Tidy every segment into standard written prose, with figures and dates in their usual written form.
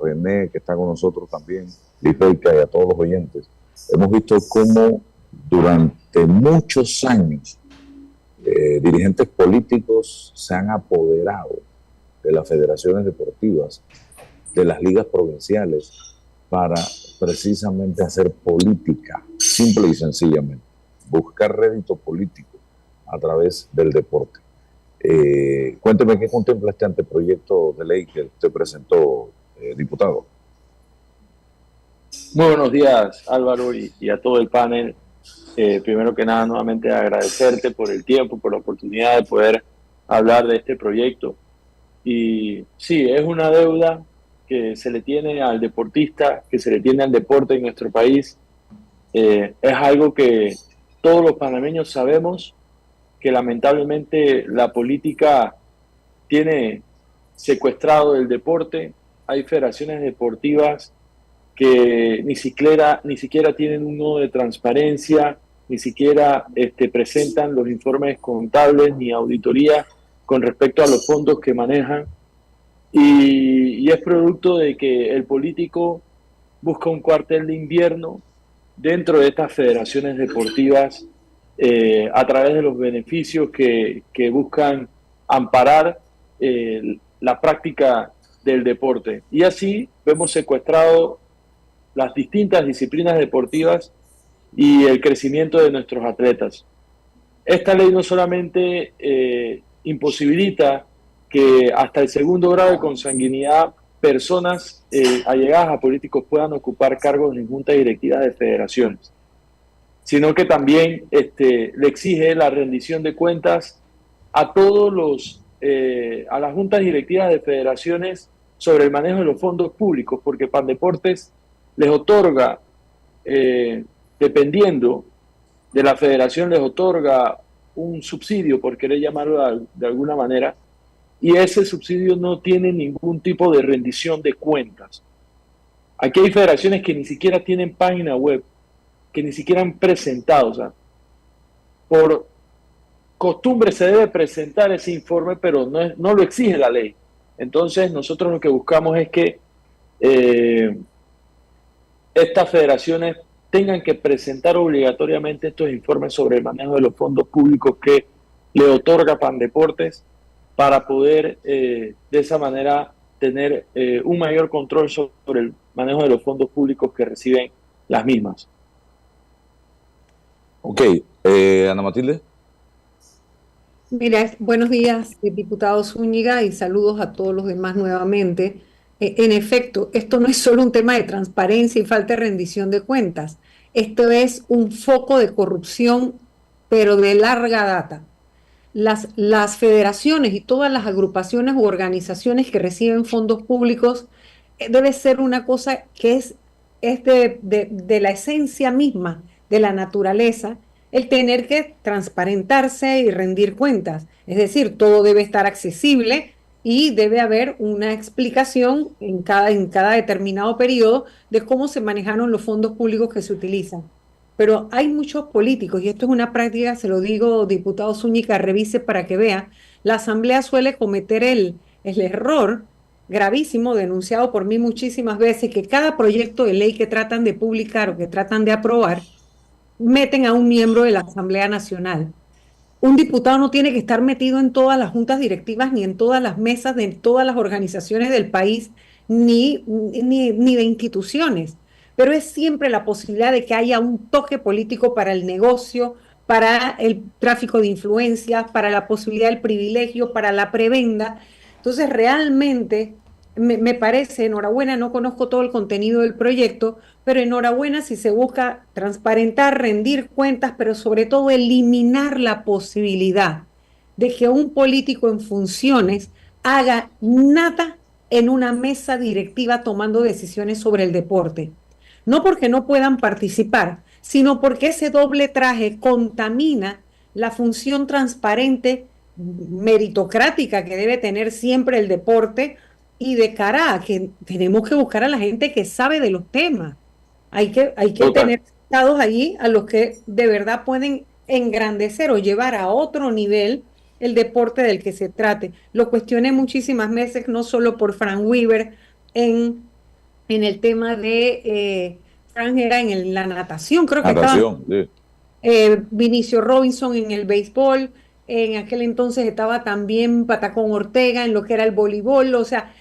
René, que está con nosotros también, Lipeika y a todos los oyentes, hemos visto cómo durante muchos años dirigentes políticos se han apoderado de las federaciones deportivas, de las ligas provinciales, para precisamente hacer política, simple y sencillamente, buscar rédito político a través del deporte. Cuénteme qué contempla este anteproyecto de ley que usted presentó, diputado. Muy buenos días, Álvaro, y a todo el panel. Primero que nada, nuevamente agradecerte por el tiempo, por la oportunidad de poder hablar de este proyecto. Y sí, es una deuda que se le tiene al deportista, que se le tiene al deporte en nuestro país. Es algo que todos los panameños sabemos, que lamentablemente la política tiene secuestrado el deporte. Hay federaciones deportivas que ni siquiera tienen un nodo de transparencia, ni siquiera presentan los informes contables ni auditorías con respecto a los fondos que manejan. Y es producto de que el político busca un cuartel de invierno dentro de estas federaciones deportivas a través de los beneficios que buscan amparar la práctica del deporte. Y así vemos secuestrado las distintas disciplinas deportivas y el crecimiento de nuestros atletas. Esta ley no solamente imposibilita que hasta el segundo grado de consanguinidad personas allegadas a políticos puedan ocupar cargos en juntas directivas de federaciones, sino que también le exige la rendición de cuentas a todos a las juntas directivas de federaciones sobre el manejo de los fondos públicos, porque Pandeportes les otorga, dependiendo de la federación, les otorga un subsidio, por querer llamarlo de alguna manera, y ese subsidio no tiene ningún tipo de rendición de cuentas. Aquí hay federaciones que ni siquiera tienen página web, que ni siquiera han presentado. O sea, por costumbre se debe presentar ese informe, pero no lo exige la ley. Entonces nosotros lo que buscamos es que estas federaciones tengan que presentar obligatoriamente estos informes sobre el manejo de los fondos públicos que le otorga Pandeportes para poder de esa manera tener un mayor control sobre el manejo de los fondos públicos que reciben las mismas. Ok, Ana Matilde. Mira, buenos días, diputado Zúñiga, y saludos a todos los demás nuevamente. En efecto, esto no es solo un tema de transparencia y falta de rendición de cuentas. Esto es un foco de corrupción, pero de larga data. Las federaciones y todas las agrupaciones u organizaciones que reciben fondos públicos debe ser una cosa que es de la esencia misma de la naturaleza, el tener que transparentarse y rendir cuentas. Es decir, todo debe estar accesible y debe haber una explicación en cada determinado periodo de cómo se manejaron los fondos públicos que se utilizan. Pero hay muchos políticos, y esto es una práctica, se lo digo, diputado Zúñiga, revise para que vea, la Asamblea suele cometer el error gravísimo, denunciado por mí muchísimas veces, que cada proyecto de ley que tratan de publicar o que tratan de aprobar, meten a un miembro de la Asamblea Nacional. Un diputado no tiene que estar metido en todas las juntas directivas, ni en todas las mesas de todas las organizaciones del país, ni de instituciones, pero es siempre la posibilidad de que haya un toque político para el negocio, para el tráfico de influencias, para la posibilidad del privilegio, para la prebenda. Entonces, realmente me parece, enhorabuena, no conozco todo el contenido del proyecto, pero enhorabuena si se busca transparentar, rendir cuentas, pero sobre todo eliminar la posibilidad de que un político en funciones haga nada en una mesa directiva tomando decisiones sobre el deporte. No porque no puedan participar, sino porque ese doble traje contamina la función transparente, meritocrática que debe tener siempre el deporte, y de cara a que tenemos que buscar a la gente que sabe de los temas. Hay que tener sentados allí a los que de verdad pueden engrandecer o llevar a otro nivel el deporte del que se trate. Lo cuestioné muchísimas veces, no solo por Frank Weaver, en el tema de, Fran era en la natación, creo que estaba Natación, sí. Vinicio Robinson en el béisbol, en aquel entonces estaba también Patacón Ortega en lo que era el voleibol, o sea,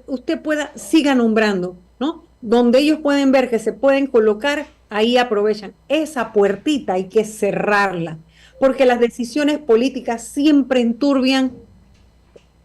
usted siga nombrando, ¿no? Donde ellos pueden ver que se pueden colocar, ahí aprovechan. Esa puertita hay que cerrarla, porque las decisiones políticas siempre enturbian,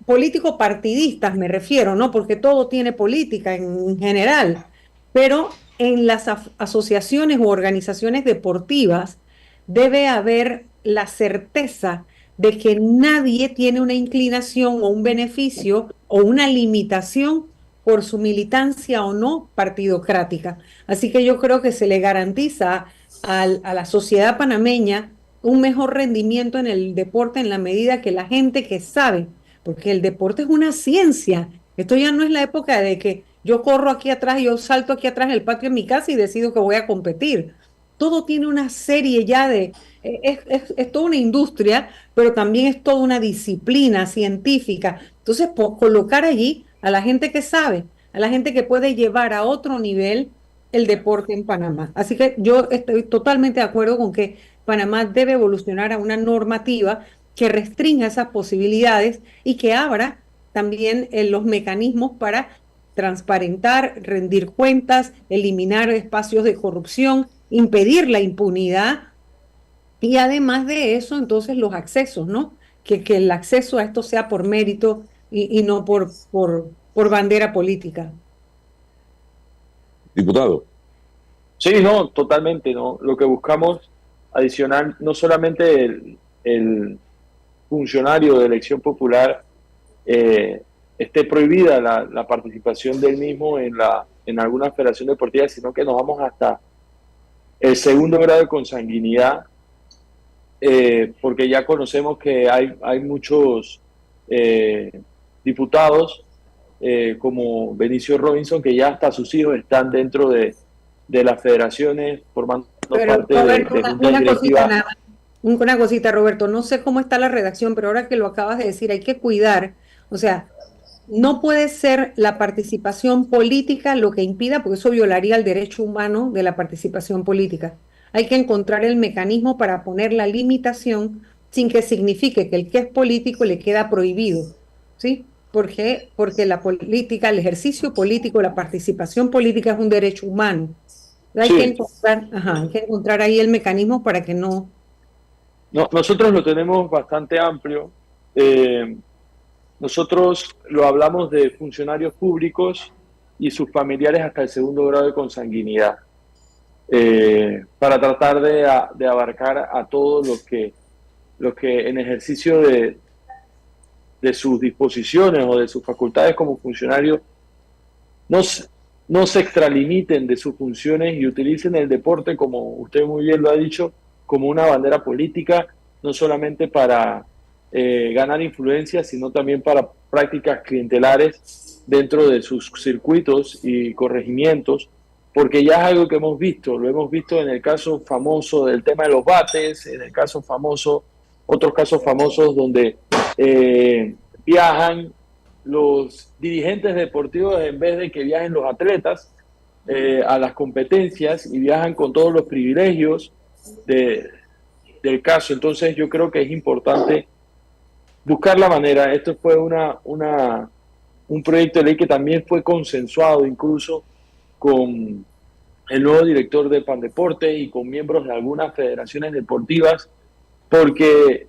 político partidistas me refiero, ¿no? Porque todo tiene política en general, pero en las asociaciones u organizaciones deportivas debe haber la certeza de que nadie tiene una inclinación o un beneficio o una limitación por su militancia o no partidocrática. Así que yo creo que se le garantiza a la sociedad panameña un mejor rendimiento en el deporte en la medida que la gente que sabe, porque el deporte es una ciencia. Esto ya no es la época de que yo corro aquí atrás, yo salto aquí atrás en el patio de mi casa y decido que voy a competir. Todo tiene una serie ya es toda una industria, pero también es toda una disciplina científica. Entonces, colocar allí a la gente que sabe, a la gente que puede llevar a otro nivel el deporte en Panamá. Así que yo estoy totalmente de acuerdo con que Panamá debe evolucionar a una normativa que restrinja esas posibilidades y que abra también los mecanismos para transparentar, rendir cuentas, eliminar espacios de corrupción, impedir la impunidad y además de eso, entonces los accesos, ¿no? Que el acceso a esto sea por mérito y no por bandera política. Diputado. Sí, no, totalmente, ¿no? Lo que buscamos adicional, no solamente el funcionario de elección popular esté prohibida la participación del mismo en alguna federación deportiva, sino que nos vamos hasta el segundo grado de consanguinidad, porque ya conocemos que hay muchos diputados como Benicio Robinson, que ya hasta sus hijos están dentro de las federaciones formando parte Roberto, de juntas directivas. Una cosita, Roberto, no sé cómo está la redacción, pero ahora que lo acabas de decir, hay que cuidar, o sea, no puede ser la participación política lo que impida, porque eso violaría el derecho humano de la participación política. Hay que encontrar el mecanismo para poner la limitación sin que signifique que el que es político le queda prohibido, ¿sí? ¿Por qué? Porque la política, el ejercicio político, la participación política es un derecho humano. Hay que Sí, encontrar, hay que encontrar ahí el mecanismo para que no. no, nosotros lo tenemos bastante amplio. Nosotros lo hablamos de funcionarios públicos y sus familiares hasta el segundo grado de consanguinidad, para tratar de abarcar a todos los que en ejercicio de sus disposiciones o de sus facultades como funcionarios no, no se extralimiten de sus funciones y utilicen el deporte, como usted muy bien lo ha dicho, como una bandera política, no solamente para ganar influencia, sino también para prácticas clientelares dentro de sus circuitos y corregimientos, porque ya es algo que hemos visto, lo hemos visto en el caso famoso del tema de los bates, en el caso famoso, otros casos famosos donde viajan los dirigentes deportivos en vez de que viajen los atletas a las competencias y viajan con todos los privilegios del caso. Entonces yo creo que es importante buscar la manera. Esto fue un proyecto de ley que también fue consensuado incluso con el nuevo director de Pandeporte y con miembros de algunas federaciones deportivas, porque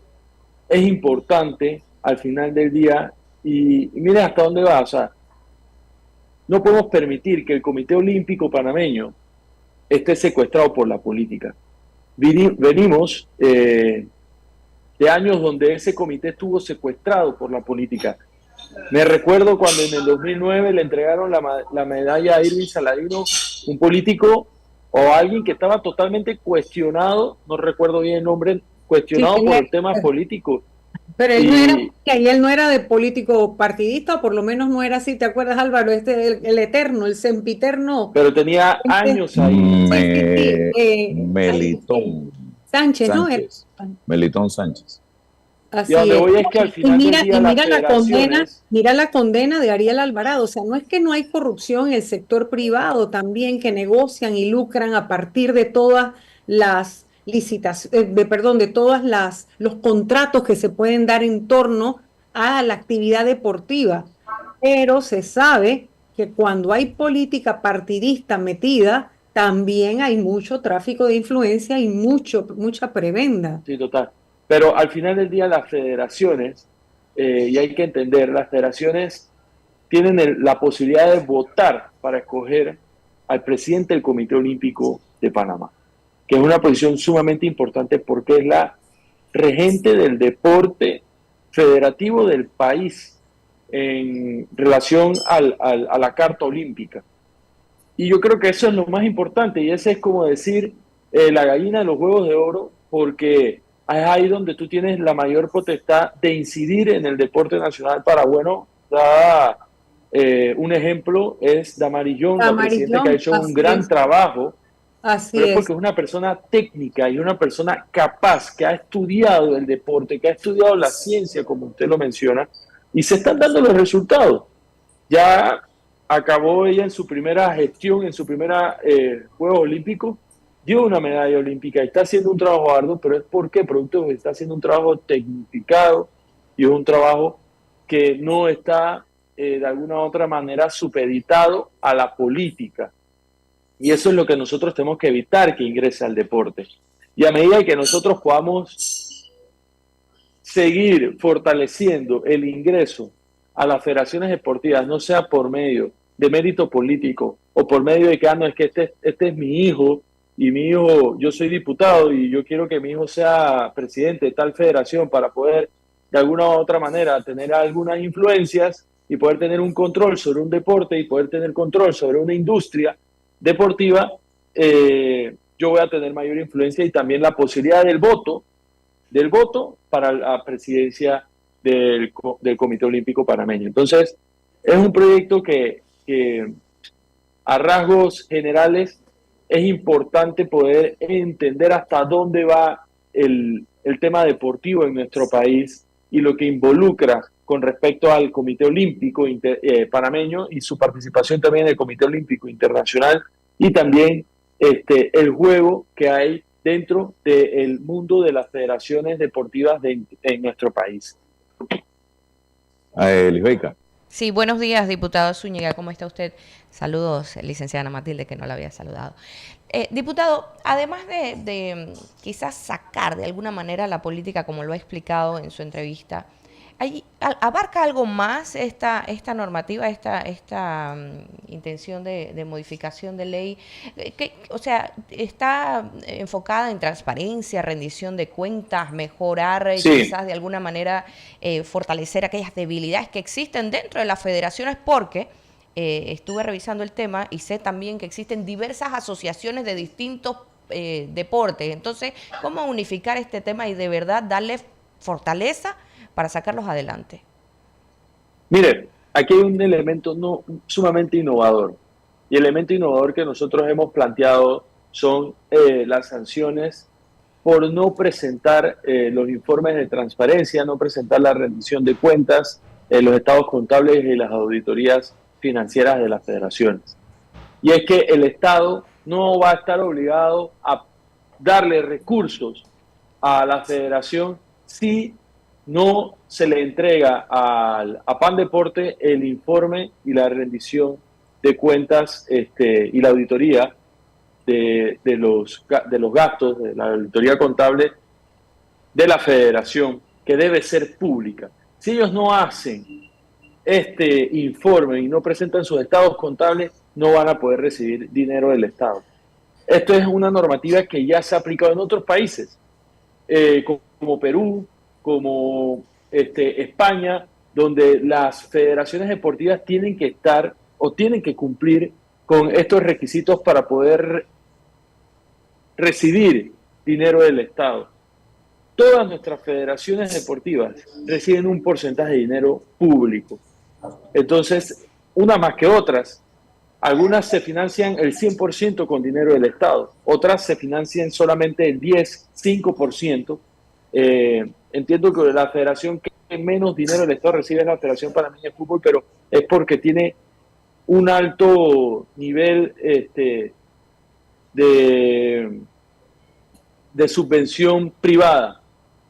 es importante al final del día, y miren hasta dónde va, o sea, no podemos permitir que el Comité Olímpico Panameño esté secuestrado por la política. Venimos de años donde ese comité estuvo secuestrado por la política. Me recuerdo cuando en el 2009 le entregaron la medalla a Irving Saladino, un político o alguien que estaba totalmente cuestionado, no recuerdo bien el nombre, cuestionado Sí, por el tema político. pero él no era de político partidista, o por lo menos no era así, ¿te acuerdas, Álvaro? El eterno, el sempiterno. Pero tenía años ahí. Melitón Sánchez, ¿no? Sánchez. Melitón Sánchez. Y a Así donde es. voy es que al final del día las federaciones... Mira la condena de Ariel Alvarado. O sea, no es que no hay corrupción en el sector privado también que negocian y lucran a partir de todas las licitaciones, perdón, de todas las los contratos que se pueden dar en torno a la actividad deportiva. Pero se sabe que cuando hay política partidista metida, también hay mucho tráfico de influencia y mucha prebenda. Sí, total. Pero al final del día las federaciones, y hay que entender, las federaciones tienen la posibilidad de votar para escoger al presidente del Comité Olímpico de Panamá, que es una posición sumamente importante porque es la regente del deporte federativo del país en relación a la Carta Olímpica. Y yo creo que eso es lo más importante, y ese es como decir la gallina de los huevos de oro, porque es ahí donde tú tienes la mayor potestad de incidir en el deporte nacional para, bueno, un ejemplo es Damarillón, la presidenta que ha Amarillón, hecho un gran trabajo, así pero es es. porque es una persona técnica y una persona capaz, que ha estudiado el deporte, que ha estudiado la ciencia, como usted lo menciona, y se están dando los resultados. Ya acabó ella en su primera gestión, en su primera Juegos Olímpicos, dio una medalla olímpica y está haciendo un trabajo arduo, pero es porque producto de que está haciendo un trabajo tecnificado y es un trabajo que no está de alguna u otra manera supeditado a la política. Y eso es lo que nosotros tenemos que evitar que ingrese al deporte. Y a medida que nosotros podamos seguir fortaleciendo el ingreso a las federaciones deportivas, no sea por medio de mérito político o por medio de que, no, es que este es mi hijo y mi hijo, yo soy diputado y yo quiero que mi hijo sea presidente de tal federación para poder de alguna u otra manera tener algunas influencias y poder tener un control sobre un deporte y poder tener control sobre una industria deportiva, yo voy a tener mayor influencia y también la posibilidad del voto para la presidencia del Comité Olímpico Panameño. Entonces, es un proyecto que a rasgos generales es importante poder entender hasta dónde va el tema deportivo en nuestro país y lo que involucra con respecto al Comité Olímpico Panameño y su participación también en el Comité Olímpico Internacional y también el juego que hay dentro del mundo de las federaciones deportivas en nuestro país. Lisbeth. Sí, buenos días, diputado Zúñiga, ¿cómo está usted? Saludos, licenciada Ana Matilde, que no la había saludado. Diputado, además de quizás sacar de alguna manera la política, como lo ha explicado en su entrevista, ¿abarca algo más esta normativa, esta intención de modificación de ley? O sea, ¿está enfocada en transparencia, rendición de cuentas, mejorar, sí, quizás de alguna manera fortalecer aquellas debilidades que existen dentro de las federaciones? Porque estuve revisando el tema y sé también que existen diversas asociaciones de distintos deportes. Entonces, ¿cómo unificar este tema y de verdad darle fortaleza para sacarlos adelante? Mire, aquí hay un elemento sumamente innovador. Y el elemento innovador que nosotros hemos planteado son las sanciones por no presentar los informes de transparencia, no presentar la rendición de cuentas, los estados contables y las auditorías financieras de las federaciones. Y es que el Estado no va a estar obligado a darle recursos a la federación si no se le entrega a PAN Deporte el informe y la rendición de cuentas y la auditoría de los gastos, de la auditoría contable de la federación, que debe ser pública. Si ellos no hacen este informe y no presentan sus estados contables, no van a poder recibir dinero del Estado. Esto es una normativa que ya se ha aplicado en otros países, como Perú, como España, donde las federaciones deportivas tienen que estar o tienen que cumplir con estos requisitos para poder recibir dinero del Estado. Todas nuestras federaciones deportivas reciben un porcentaje de dinero público. Entonces, unas más que otras. Algunas se financian el 100% con dinero del Estado, otras se financian solamente el 10, 5%, Entiendo que la federación que menos dinero del Estado recibe es la Federación Panameña de Fútbol, pero es porque tiene un alto nivel de subvención privada.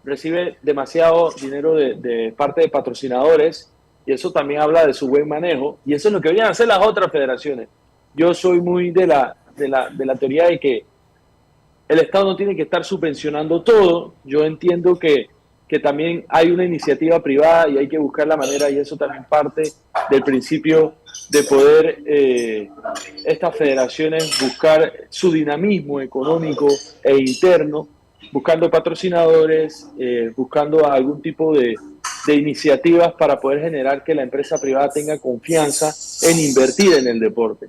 Recibe demasiado dinero de parte de patrocinadores y eso también habla de su buen manejo, y eso es lo que deberían hacer las otras federaciones. Yo soy muy de la teoría de que el Estado no tiene que estar subvencionando todo. Yo entiendo que también hay una iniciativa privada y hay que buscar la manera, y eso también parte del principio de poder estas federaciones buscar su dinamismo económico e interno, buscando patrocinadores, buscando algún tipo de iniciativas para poder generar que la empresa privada tenga confianza en invertir en el deporte.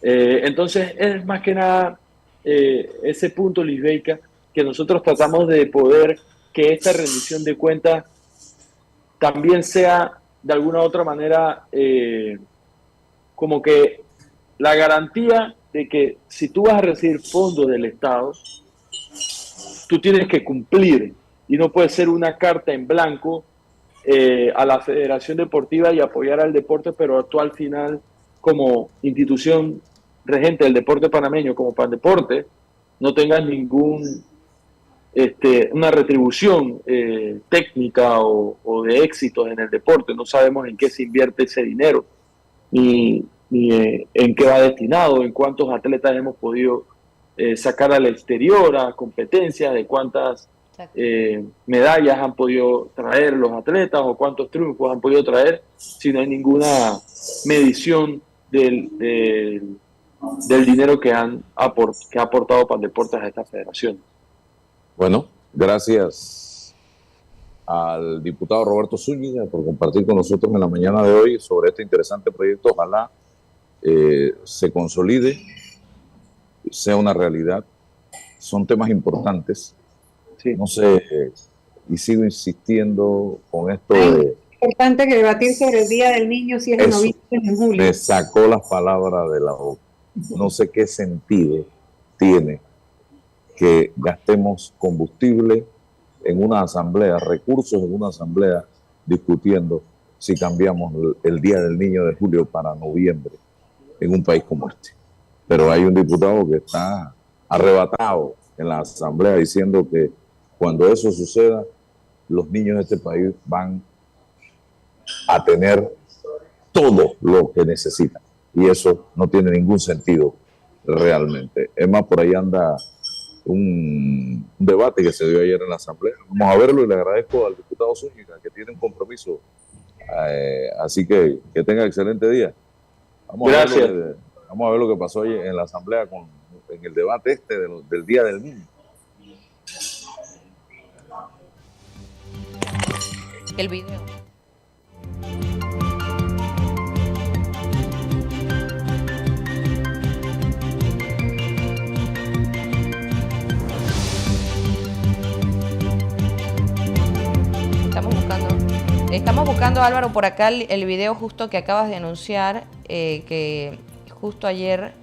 Entonces es más que nada ese punto, Lisbeth, que nosotros tratamos de poder que esta rendición de cuentas también sea de alguna u otra manera como que la garantía de que si tú vas a recibir fondos del Estado, tú tienes que cumplir y no puede ser una carta en blanco a la Federación Deportiva y apoyar al deporte, pero tú al final como institución regente del deporte panameño, como Pandeporte, no tengas una retribución técnica o de éxitos en el deporte. No sabemos en qué se invierte ese dinero, ni en qué va destinado, en cuántos atletas hemos podido sacar al exterior a competencias, de cuántas medallas han podido traer los atletas o cuántos triunfos han podido traer, si no hay ninguna medición del dinero que ha aportado Pandeportes a esta federación. Bueno, gracias al diputado Roberto Zúñiga por compartir con nosotros en la mañana de hoy sobre este interesante proyecto. Ojalá se consolide, sea una realidad. Son temas importantes. Sí. No sé, y sigo insistiendo con esto de... Es importante que debatir sobre el Día del Niño, si es en noviembre o en julio. Me sacó las palabras de la boca. No sé qué sentido tiene que gastemos combustible en una asamblea, recursos en una asamblea, discutiendo si cambiamos el Día del Niño de julio para noviembre en un país como este. Pero hay un diputado que está arrebatado en la asamblea diciendo que cuando eso suceda, los niños de este país van a tener todo lo que necesitan. Y eso no tiene ningún sentido realmente. Es más, por ahí anda un debate que se dio ayer en la asamblea. Vamos a verlo y le agradezco al diputado Zúñiga que tiene un compromiso. Así que tenga excelente día. Gracias. Vamos a ver lo que pasó hoy en la asamblea en el debate del Día del Niño. El video. Estamos buscando, Álvaro, por acá el video justo que acabas de anunciar, que justo ayer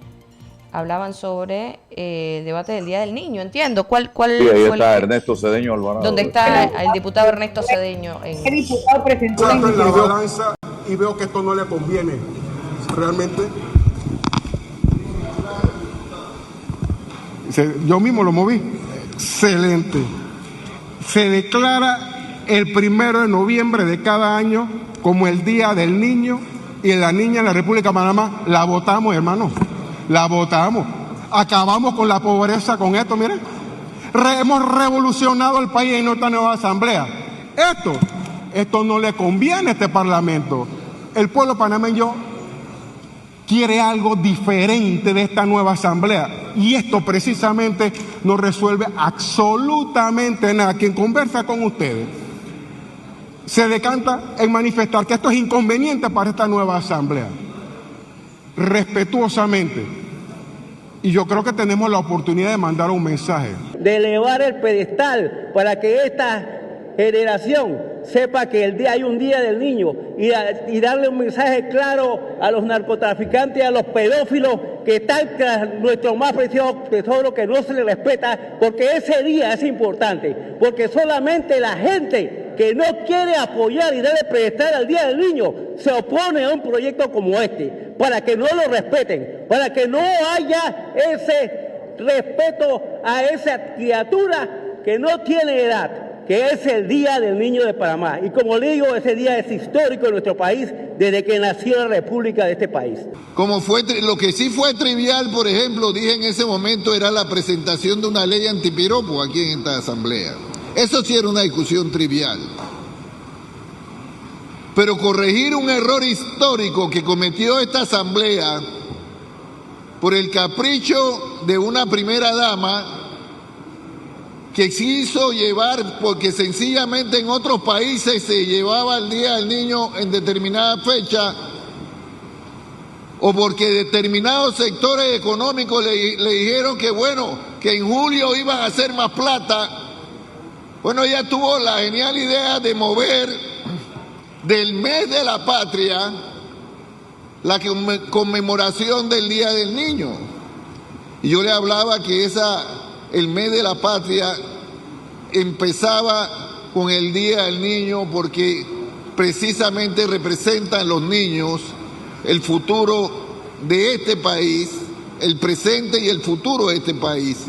hablaban sobre el debate del Día del Niño. Entiendo. ¿Cuál sí, ahí está Ernesto Cedeño Alvarado. ¿Dónde está el diputado Ernesto Cedeño? El diputado presentó en la balanza y veo que esto no le conviene. Realmente. Yo mismo lo moví. Excelente. Se declara el 1 de noviembre de cada año como el Día del Niño y la niña en la República de Panamá. La votamos, hermano. La votamos. Acabamos con la pobreza con esto, miren. Hemos revolucionado el país en esta nueva asamblea. Esto no le conviene a este parlamento. El pueblo panameño quiere algo diferente de esta nueva asamblea. Y esto precisamente no resuelve absolutamente nada. Quien conversa con ustedes se decanta en manifestar que esto es inconveniente para esta nueva asamblea. Respetuosamente. Y yo creo que tenemos la oportunidad de mandar un mensaje. De elevar el pedestal para que esta generación sepa que hay un día del niño y darle un mensaje claro a los narcotraficantes, a los pedófilos que están tras nuestro más precioso tesoro, que no se les respeta, porque ese día es importante, porque solamente la gente que no quiere apoyar y darle prestar al Día del Niño se opone a un proyecto como este, para que no lo respeten, para que no haya ese respeto a esa criatura que no tiene edad, que es el Día del Niño de Panamá. Y como le digo, ese día es histórico en nuestro país desde que nació la República de este país. Lo que sí fue trivial, por ejemplo, dije en ese momento, era la presentación de una ley antipiropo aquí en esta asamblea. Eso sí era una discusión trivial. Pero corregir un error histórico que cometió esta asamblea por el capricho de una primera dama que quiso llevar, porque sencillamente en otros países se llevaba el Día del Niño en determinada fecha, o porque determinados sectores económicos le dijeron que bueno, que en julio iban a hacer más plata. Bueno, ella tuvo la genial idea de mover del mes de la patria la conmemoración del Día del Niño. Y yo le hablaba que el mes de la patria empezaba con el Día del Niño porque precisamente representan los niños el futuro de este país, el presente y el futuro de este país.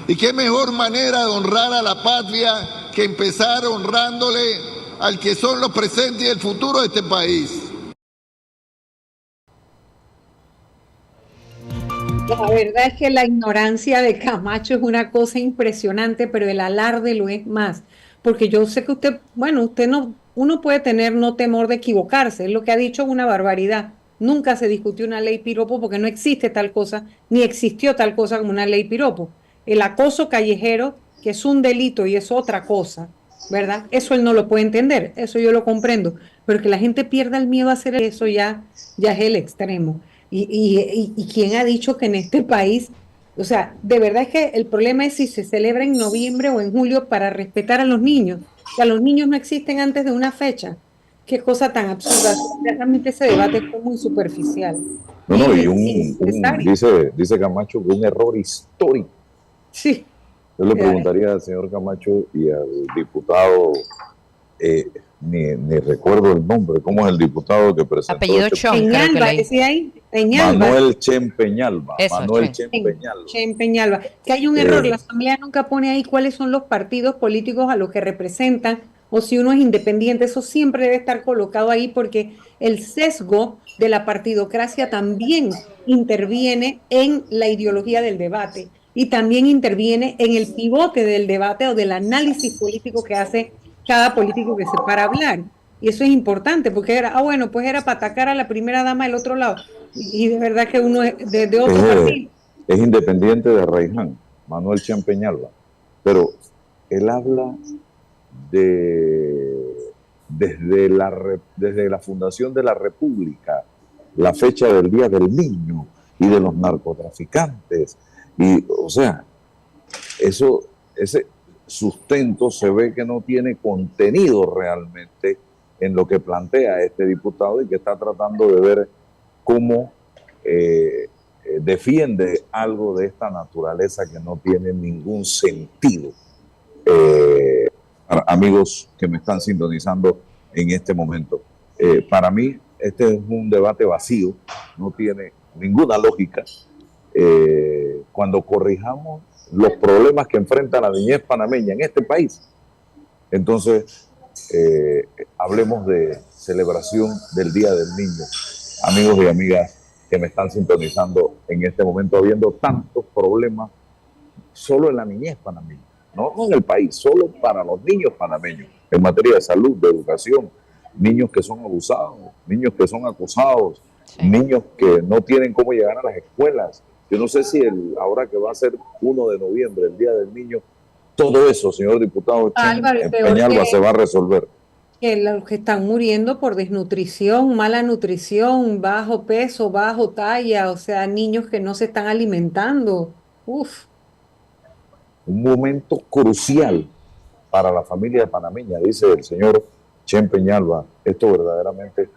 Y qué mejor manera de honrar a la patria que empezar honrándole al que son los presentes y el futuro de este país. La verdad es que la ignorancia de Camacho es una cosa impresionante, pero el alarde lo es más. Porque yo sé que usted, bueno, uno puede tener no temor de equivocarse, es lo que ha dicho una barbaridad. Nunca se discutió una ley piropo porque no existe tal cosa, ni existió tal cosa como una ley piropo. El acoso callejero, que es un delito y es otra cosa, ¿verdad? Eso él no lo puede entender, eso yo lo comprendo, pero que la gente pierda el miedo a hacer eso ya es el extremo. Y quién ha dicho que en este país, o sea, de verdad es que el problema es si se celebra en noviembre o en julio para respetar a los niños, que a los niños no existen antes de una fecha. Qué cosa tan absurda, realmente ese debate fue muy superficial. No, dice Camacho que un error histórico. Sí. Yo le preguntaría al señor Camacho y al diputado, ni recuerdo el nombre, ¿cómo es el diputado que presentó? Apellido Chon, Peñalba, decía ahí. Peñalba. Manuel Chen Peñalba. Eso, Manuel Chen Peñalba. Chen Peñalba. Que hay un error, la Asamblea nunca pone ahí cuáles son los partidos políticos a los que representan, o si uno es independiente, eso siempre debe estar colocado ahí porque el sesgo de la partidocracia también interviene en la ideología del debate y también interviene en el pivote del debate o del análisis político que hace cada político que se para a hablar. Y eso es importante porque era, bueno, pues era para atacar a la primera dama del otro lado. Y de verdad que uno es de otro partido. Es independiente de Arraiján, Manuel Chen Peñalba, pero él habla desde la fundación de la República, la fecha del Día del Niño y de los narcotraficantes. Y, o sea, ese sustento se ve que no tiene contenido realmente en lo que plantea este diputado y que está tratando de ver cómo defiende algo de esta naturaleza que no tiene ningún sentido. Amigos que me están sintonizando en este momento, para mí este es un debate vacío, no tiene ninguna lógica. Cuando corrijamos los problemas que enfrenta la niñez panameña en este país, entonces hablemos de celebración del Día del Niño. Amigos y amigas que me están sintonizando en este momento, habiendo tantos problemas solo en la niñez panameña, no en el país, solo para los niños panameños, en materia de salud, de educación, niños que son abusados, niños que son acosados, niños que no tienen cómo llegar a las escuelas. Yo no sé si ahora que va a ser 1 de noviembre, el Día del Niño, todo eso, señor diputado Peñalba, se va a resolver. Que los que están muriendo por desnutrición, mala nutrición, bajo peso, bajo talla, o sea, niños que no se están alimentando. Uf. Un momento crucial para la familia panameña, dice el señor Chen Peñalba. Esto verdaderamente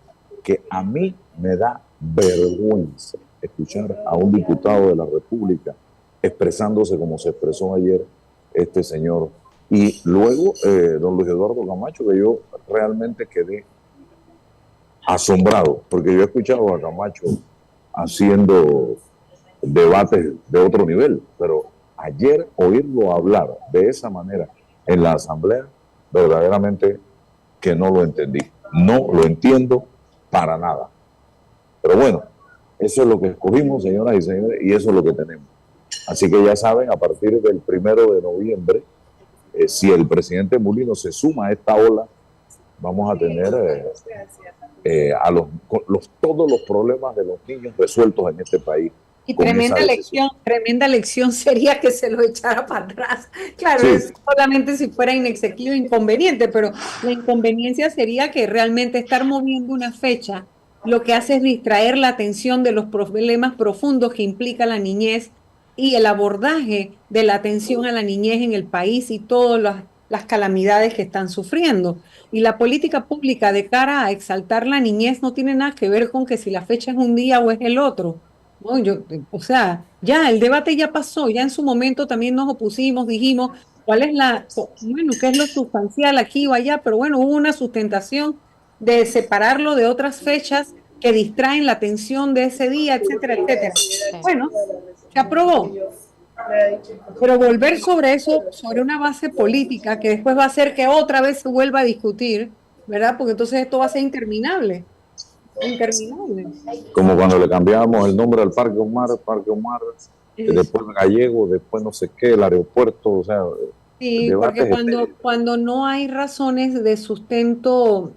que a mí me da vergüenza escuchar a un diputado de la República expresándose como se expresó ayer este señor. Y luego, don Luis Eduardo Camacho, que yo realmente quedé asombrado, porque yo he escuchado a Camacho haciendo debates de otro nivel, pero ayer oírlo hablar de esa manera en la Asamblea, verdaderamente que no lo entendí. No lo entiendo para nada. Pero bueno, eso es lo que escogimos, señoras y señores, y eso es lo que tenemos. Así que ya saben, a partir del 1 de noviembre, si el presidente Mulino se suma a esta ola, vamos a tener todos los problemas de los niños resueltos en este país. Y tremenda lección sería que se lo echara para atrás. Claro, es solamente si fuera inexequible inconveniente, pero la inconveniencia sería que realmente estar moviendo una fecha lo que hace es distraer la atención de los problemas profundos que implica la niñez y el abordaje de la atención a la niñez en el país y todas las calamidades que están sufriendo. Y la política pública de cara a exaltar la niñez no tiene nada que ver con que si la fecha es un día o es el otro. No, o sea, ya el debate ya pasó, ya en su momento también nos opusimos, dijimos cuál es qué es lo sustancial aquí o allá, pero bueno, hubo una sustentación de separarlo de otras fechas que distraen la atención de ese día, etcétera, etcétera. Bueno, se aprobó. Pero volver sobre eso, sobre una base política que después va a hacer que otra vez se vuelva a discutir, ¿verdad? Porque entonces esto va a ser interminable. Interminable. Como cuando le cambiábamos el nombre al Parque Omar, después Gallego, después no sé qué, el aeropuerto, o sea... Sí, porque cuando no hay razones de sustento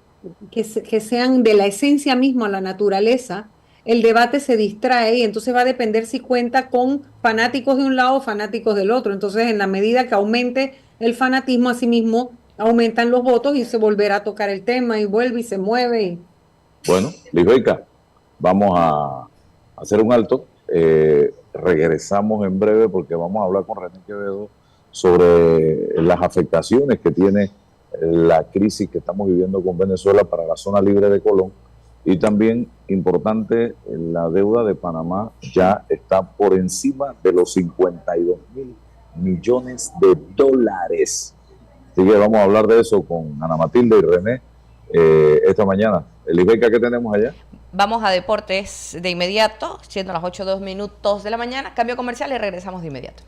que sean de la esencia misma, la naturaleza, el debate se distrae y entonces va a depender si cuenta con fanáticos de un lado o fanáticos del otro. Entonces, en la medida que aumente el fanatismo, a sí mismo aumentan los votos y se volverá a tocar el tema y vuelve y se mueve. Bueno, Libeika, vamos a hacer un alto. Regresamos en breve porque vamos a hablar con René Quevedo sobre las afectaciones que tiene la crisis que estamos viviendo con Venezuela para la zona libre de Colón. Y también, importante, la deuda de Panamá ya está por encima de los 52.000 millones de dólares. Así que vamos a hablar de eso con Ana Matilde y René esta mañana. Elibeca, ¿qué tenemos allá? Vamos a deportes de inmediato, siendo las 8:02 de la mañana. Cambio comercial y regresamos de inmediato.